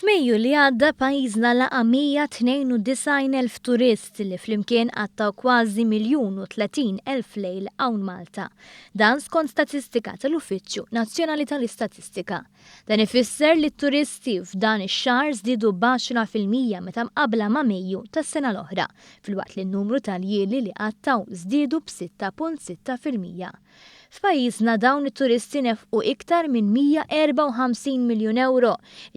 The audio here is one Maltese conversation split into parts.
F'Mejju li għadda pajjiżna laqa 192,000 turist li flimkien għattaw kważi 1,030,000 lejl hawn Malta. Dan skont statistika tal-Uffiċċju Nazzjonali tal-Istatistika. Dan ifisser li t-turisti f'dan ix-xahar żdiedu b'10% meta mqabbla ma' Mejju tas-sena l-oħra, filwaqt li n-numru tal-jieli li għattaw żdiedu b'6.6%. F'pajjiżna dawn it-turisti nefqu iktar minn 154 miljun euro,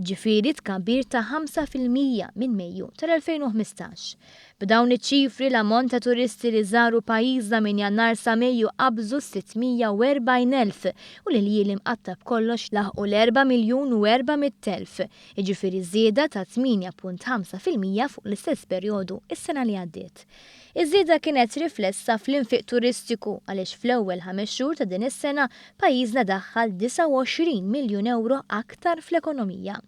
ġifieri tkabbir ta' 5% minn Mejju tal-2015. B'dawn iċ-ċifri l-ammont ta' turisti li żaru pajjiżna minn Jannar sa Mejju qabżu 640,000 u li l-jiem mqattab kollox laħqu l-4,400,000, jiġifieri żieda ta' 8.5% fuq l-istess perjodu is-sena li għaddiet. Iż-żieda kienet riflessa fl-infiq turistiku għaliex fl-ewwel 5 xhur ta' din is-sena pajjiżna daħħal 29 miljun euro aktar fl-ekonomija.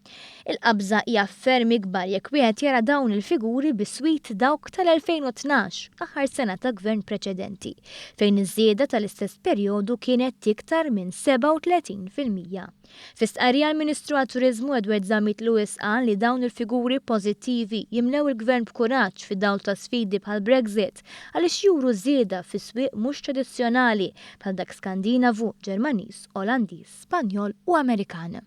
Il-qabża hija ferm ikbar jekk wieħed jara dawn il-figuri bis-swit dawk tal-2012, aħħar sena ta' gvern preċedenti, fejn iż-żieda tal-istess perjodu kienet iktar minn 37%. Fis-stqarrija l-Ministru għat-Turiżmu Edward Zammit Lewis qal li dawn il-figuri pożittivi jimlew il-Gvern b'kuraġġ fid-dawl ta' sfidi bħal Brexit għaliex juru żieda fis-swieq mhux tradizzjonali bħal dak Skandinavu, Ġermaniż, Olandiż, Spanjol u Amerikan.